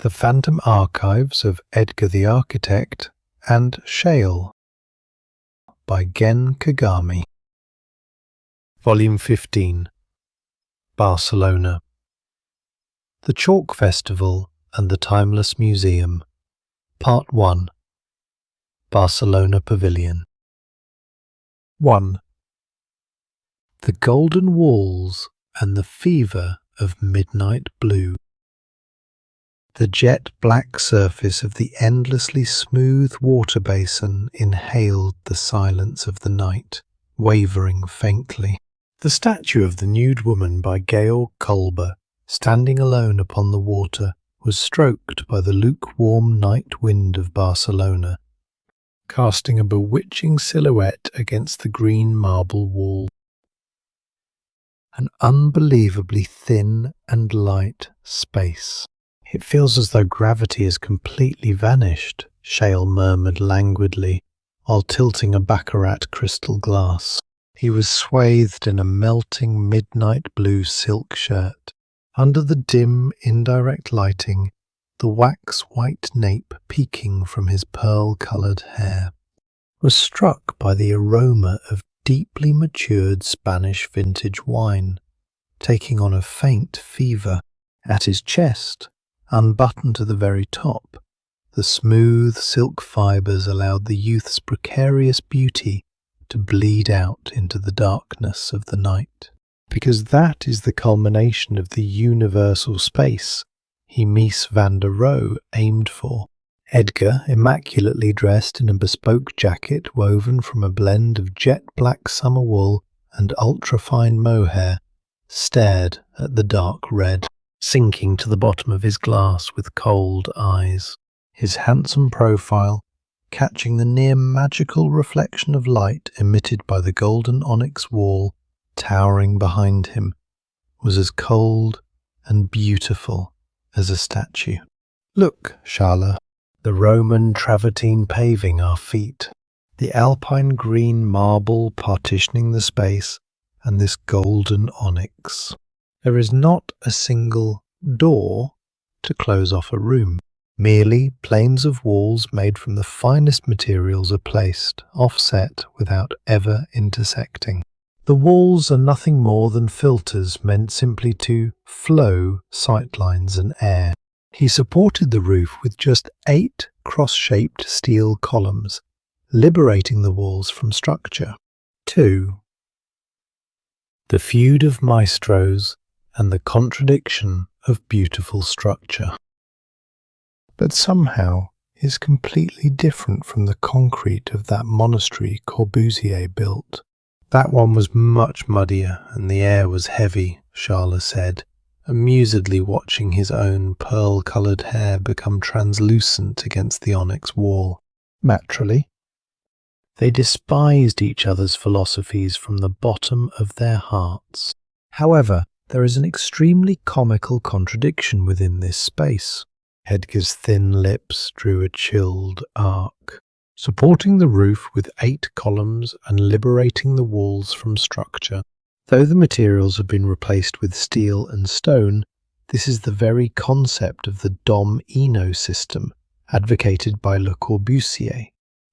The Phantom Archives of Edgar the Architect and Schale by Gen Kagami. Volume 15. Barcelona. The Chalk Festival and the Timeless Museum. Part 1. Barcelona Pavilion. 1. The golden walls and the fever of midnight blue. The jet-black surface of the endlessly smooth water basin inhaled the silence of the night, wavering faintly. The statue of the nude woman by Georg Kolber, standing alone upon the water, was stroked by the lukewarm night wind of Barcelona, casting a bewitching silhouette against the green marble wall. An unbelievably thin and light space. It feels as though gravity has completely vanished, Schale murmured languidly, while tilting a baccarat crystal glass. He was swathed in a melting midnight blue silk shirt. Under the dim, indirect lighting, the wax-white nape peeking from his pearl-coloured hair, was struck by the aroma of deeply matured Spanish vintage wine, taking on a faint fever. At his chest, unbuttoned to the very top, the smooth silk fibres allowed the youth's precarious beauty to bleed out into the darkness of the night. Because that is the culmination of the universal space he Mies van der Rohe aimed for. Edgar, immaculately dressed in a bespoke jacket woven from a blend of jet-black summer wool and ultra-fine mohair, stared at the dark red, sinking to the bottom of his glass with cold eyes. His handsome profile, catching the near magical reflection of light emitted by the golden onyx wall towering behind him, was as cold and beautiful as a statue. Look, Schale, the Roman travertine paving our feet, the alpine green marble partitioning the space, and this golden onyx. There is not a single door to close off a room. Merely planes of walls made from the finest materials are placed, offset without ever intersecting. The walls are nothing more than filters meant simply to flow sightlines and air. He supported the roof with just 8 cross-shaped steel columns, liberating the walls from structure. 2. The feud of maestros and the contradiction of beautiful structure. But somehow is completely different from the concrete of that monastery Corbusier built. That one was much muddier and the air was heavy, Schale said, amusedly watching his own pearl-coloured hair become translucent against the onyx wall. Naturally, they despised each other's philosophies from the bottom of their hearts. However, there is an extremely comical contradiction within this space. Edgar's thin lips drew a chilled arc. Supporting the roof with 8 columns and liberating the walls from structure. Though the materials have been replaced with steel and stone, this is the very concept of the Dom-Ino system advocated by Le Corbusier,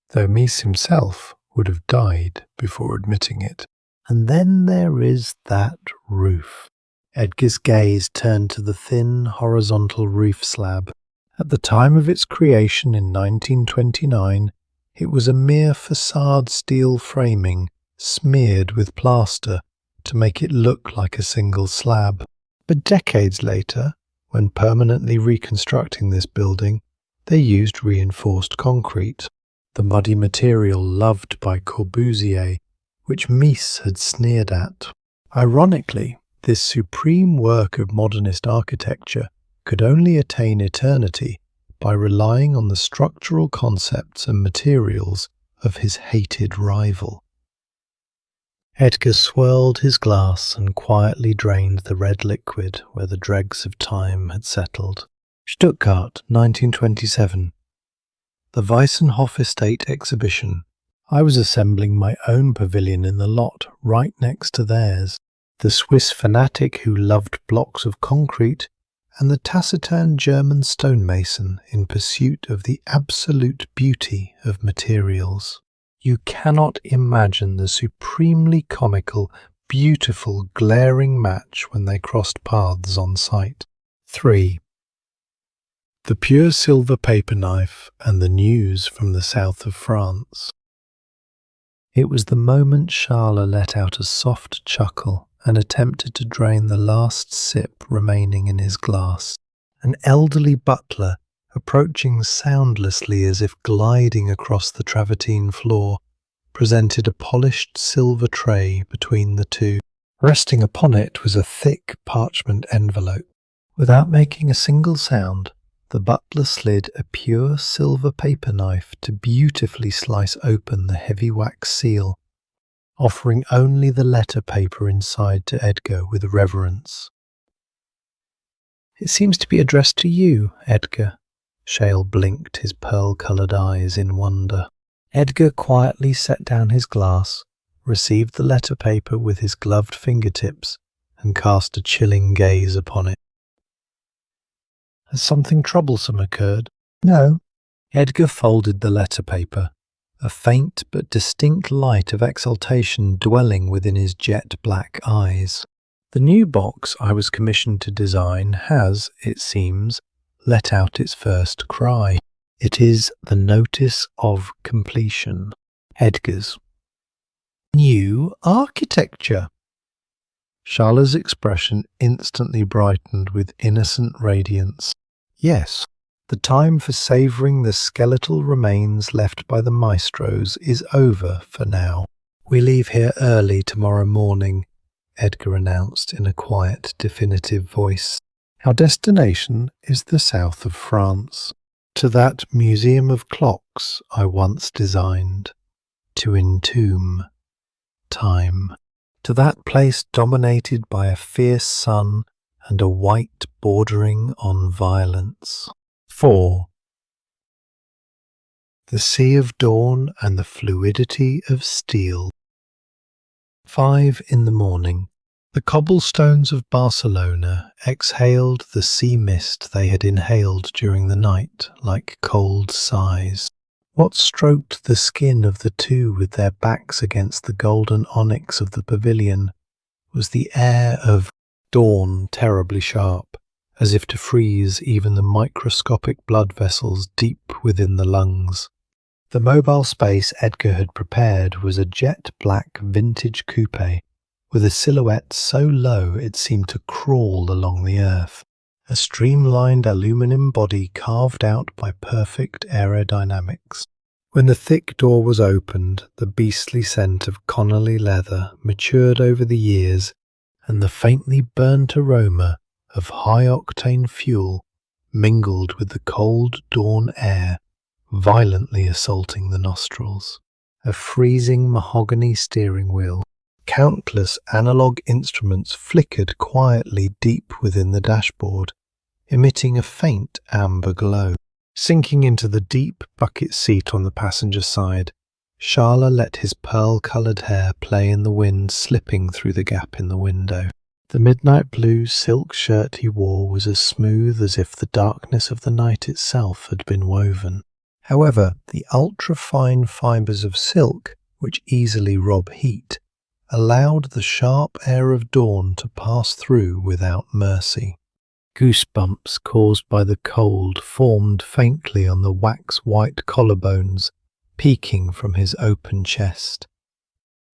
though Mies himself would have died before admitting it. And then there is that roof. Edgar's gaze turned to the thin, horizontal roof slab. At the time of its creation in 1929, it was a mere facade steel framing smeared with plaster to make it look like a single slab. But decades later, when permanently reconstructing this building, they used reinforced concrete, the muddy material loved by Corbusier, which Mies had sneered at. Ironically, this supreme work of modernist architecture could only attain eternity by relying on the structural concepts and materials of his hated rival. Edgar swirled his glass and quietly drained the red liquid where the dregs of time had settled. Stuttgart, 1927. The Weissenhof Estate Exhibition. I was assembling my own pavilion in the lot right next to theirs. The Swiss fanatic who loved blocks of concrete and the taciturn German stonemason in pursuit of the absolute beauty of materials. You cannot imagine the supremely comical, beautiful, glaring match when they crossed paths on sight. 3. The pure silver paper knife and the news from the south of France. It was the moment Schale let out a soft chuckle and attempted to drain the last sip remaining in his glass. An elderly butler, approaching soundlessly as if gliding across the travertine floor, presented a polished silver tray between the two. Resting upon it was a thick parchment envelope. Without making a single sound, the butler slid a pure silver paper knife to beautifully slice open the heavy wax seal, offering only the letter paper inside to Edgar with reverence. "It seems to be addressed to you, Edgar." Schale blinked his pearl-coloured eyes in wonder. Edgar quietly set down his glass, received the letter paper with his gloved fingertips, and cast a chilling gaze upon it. "Has something troublesome occurred?" "No." Edgar folded the letter paper, a faint but distinct light of exultation dwelling within his jet-black eyes. "The new box I was commissioned to design has, it seems, let out its first cry. It is the notice of completion." Edgar's. "New architecture!" Schale's expression instantly brightened with innocent radiance. "Yes. The time for savouring the skeletal remains left by the maestros is over for now. We leave here early tomorrow morning," Edgar announced in a quiet, definitive voice. "Our destination is the south of France, to that museum of clocks I once designed, to entomb time, to that place dominated by a fierce sun and a white bordering on violence." 4. The sea of dawn and the fluidity of steel. 5 in the morning. The cobblestones of Barcelona exhaled the sea mist they had inhaled during the night like cold sighs. What stroked the skin of the two with their backs against the golden onyx of the pavilion was the air of dawn terribly sharp, as if to freeze even the microscopic blood vessels deep within the lungs. The mobile space Edgar had prepared was a jet-black vintage coupe, with a silhouette so low it seemed to crawl along the earth, a streamlined aluminum body carved out by perfect aerodynamics. When the thick door was opened, the beastly scent of Connolly leather matured over the years, and the faintly burnt aroma of high-octane fuel mingled with the cold dawn air, violently assaulting the nostrils. A freezing mahogany steering wheel. Countless analog instruments flickered quietly deep within the dashboard, emitting a faint amber glow. Sinking into the deep bucket seat on the passenger side, Schale let his pearl-coloured hair play in the wind slipping through the gap in the window. The midnight blue silk shirt he wore was as smooth as if the darkness of the night itself had been woven. However, the ultra-fine fibres of silk, which easily rob heat, allowed the sharp air of dawn to pass through without mercy. Goosebumps caused by the cold formed faintly on the wax-white collarbones peeking from his open chest,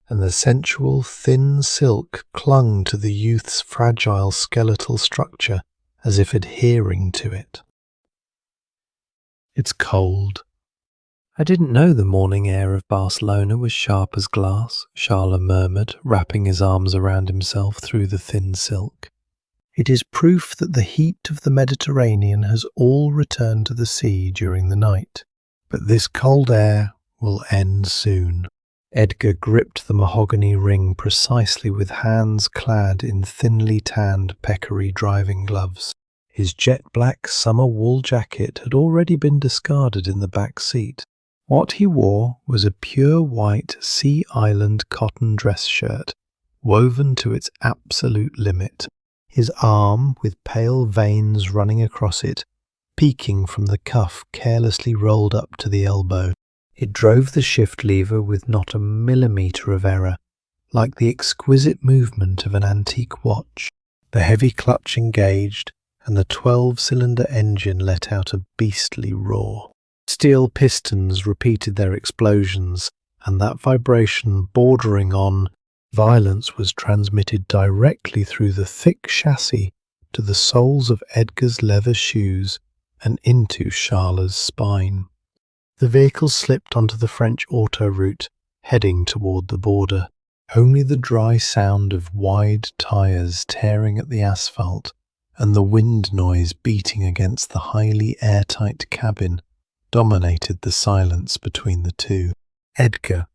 and the sensual thin silk clung to the youth's fragile skeletal structure as if adhering to it. "It's cold." "I didn't know the morning air of Barcelona was sharp as glass," Schale murmured, wrapping his arms around himself through the thin silk. "It is proof that the heat of the Mediterranean has all returned to the sea during the night. But this cold air will end soon." Edgar gripped the mahogany ring precisely with hands clad in thinly tanned peccary driving gloves. His jet-black summer wool jacket had already been discarded in the back seat. What he wore was a pure white Sea Island cotton dress shirt, woven to its absolute limit. his arm with pale veins running across it, peeking from the cuff carelessly rolled up to the elbow. It drove the shift lever with not a millimetre of error, like the exquisite movement of an antique watch. The heavy clutch engaged, and the 12-cylinder engine let out a beastly roar. Steel pistons repeated their explosions, and that vibration bordering on violence was transmitted directly through the thick chassis to the soles of Edgar's leather shoes and into Schale's spine. The vehicle slipped onto the French autoroute, heading toward the border. Only the dry sound of wide tyres tearing at the asphalt and the wind noise beating against the highly airtight cabin dominated the silence between the two. Edgar.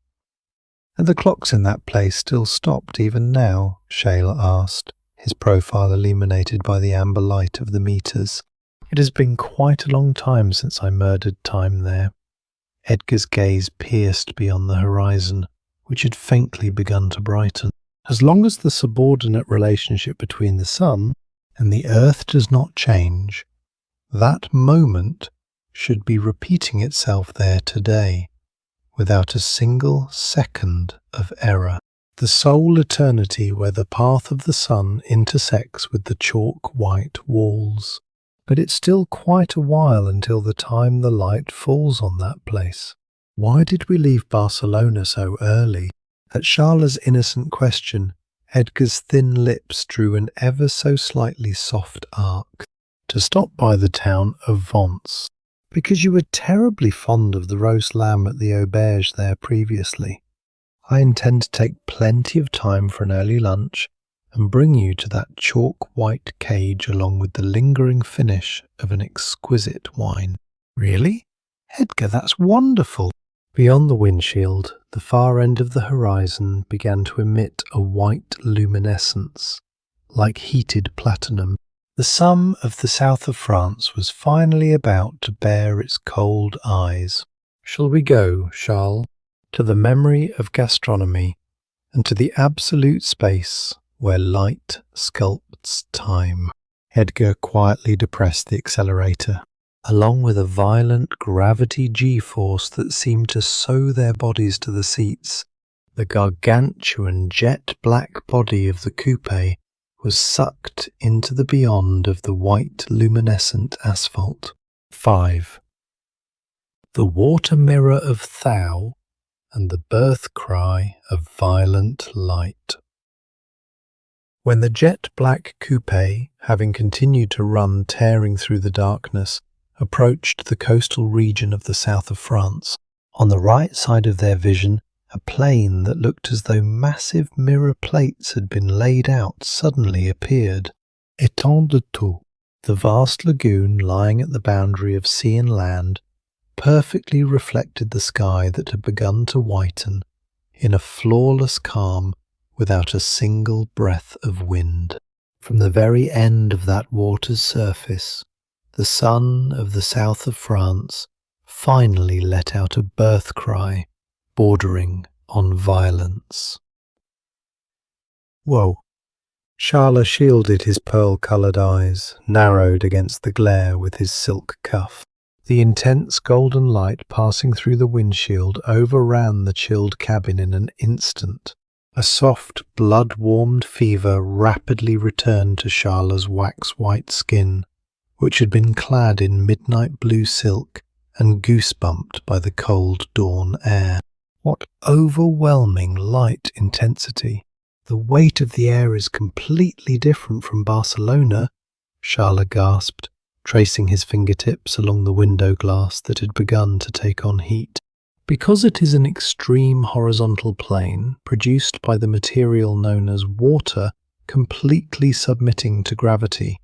"And the clocks in that place still stopped even now?" Schale asked, his profile illuminated by the amber light of the meters. "It has been quite a long time since I murdered time there." Edgar's gaze pierced beyond the horizon, which had faintly begun to brighten. "As long as the subordinate relationship between the sun and the earth does not change, that moment should be repeating itself there today, without a single second of error. The sole eternity where the path of the sun intersects with the chalk-white walls. But it's still quite a while until the time the light falls on that place. Why did we leave Barcelona so early?" At Schale's innocent question, Edgar's thin lips drew an ever so slightly soft arc. "To stop by the town of Vence. Because you were terribly fond of the roast lamb at the auberge there previously. I intend to take plenty of time for an early lunch and bring you to that chalk-white cage along with the lingering finish of an exquisite wine." "Really? Edgar, that's wonderful!" Beyond the windshield, the far end of the horizon began to emit a white luminescence, like heated platinum. The sun of the south of France was finally about to bare its cold eyes. "Shall we go, Schale, to the memory of gastronomy and to the absolute space where light sculpts time?" Edgar quietly depressed the accelerator. Along with a violent gravity G-force that seemed to sew their bodies to the seats, the gargantuan jet-black body of the coupe was sucked into the beyond of the white luminescent asphalt. 5. The water mirror of Thou and the birth cry of violent light. When the jet-black coupe, having continued to run tearing through the darkness, approached the coastal region of the south of France, on the right side of their vision, a plain that looked as though massive mirror plates had been laid out suddenly appeared. Étang de Tout, the vast lagoon lying at the boundary of sea and land, perfectly reflected the sky that had begun to whiten in a flawless calm without a single breath of wind. From the very end of that water's surface, the sun of the south of France finally let out a birth cry bordering on violence. Whoa. Schale shielded his pearl-coloured eyes, narrowed against the glare with his silk cuff. The intense golden light passing through the windshield overran the chilled cabin in an instant. A soft, blood-warmed fever rapidly returned to Schale's wax-white skin, which had been clad in midnight blue silk and goose-bumped by the cold dawn air. What overwhelming light intensity! The weight of the air is completely different from Barcelona, Schale gasped, tracing his fingertips along the window glass that had begun to take on heat. Because it is an extreme horizontal plane produced by the material known as water completely submitting to gravity.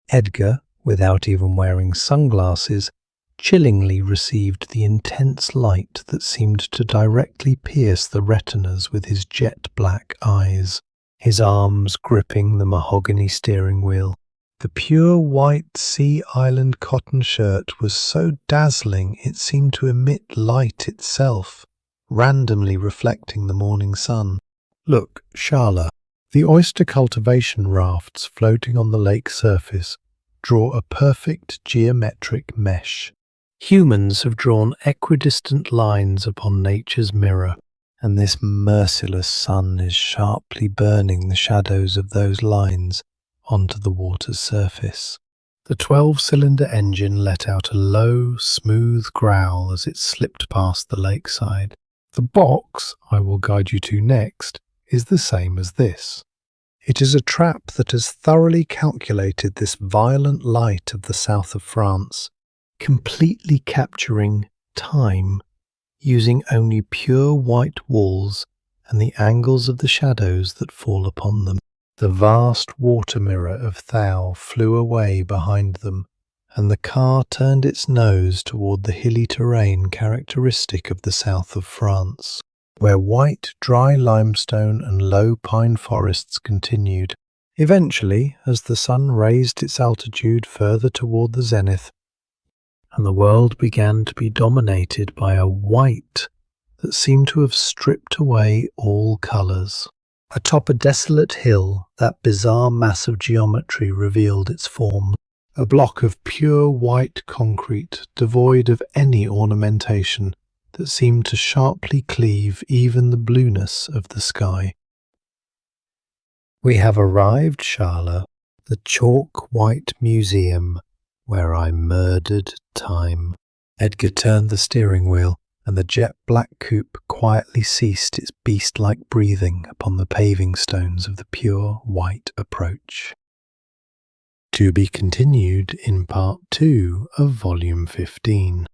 Edgar, without even wearing sunglasses, chillingly received the intense light that seemed to directly pierce the retinas with his jet-black eyes, his arms gripping the mahogany steering wheel. The pure white Sea Island cotton shirt was so dazzling it seemed to emit light itself, randomly reflecting the morning sun. "Look, Schale," The oyster cultivation rafts floating on the lake surface draw a perfect geometric mesh. Humans have drawn equidistant lines upon nature's mirror, and this merciless sun is sharply burning the shadows of those lines onto the water's surface. The 12-cylinder engine let out a low, smooth growl as it slipped past the lakeside. The box I will guide you to next is the same as this. It is a trap that has thoroughly calculated this violent light of the south of France, completely capturing time, using only pure white walls and the angles of the shadows that fall upon them. The vast water mirror of Thou flew away behind them, and the car turned its nose toward the hilly terrain characteristic of the south of France, where white, dry limestone and low pine forests continued. Eventually, as the sun raised its altitude further toward the zenith, and the world began to be dominated by a white that seemed to have stripped away all colours. Atop a desolate hill, that bizarre mass of geometry revealed its form, a block of pure white concrete devoid of any ornamentation that seemed to sharply cleave even the blueness of the sky. We have arrived, Schale, the chalk-white museum where I murdered time. Edgar turned the steering wheel, and the jet-black coupe quietly ceased its beast-like breathing upon the paving stones of the pure white approach. To be continued in Part 2 of Volume 15.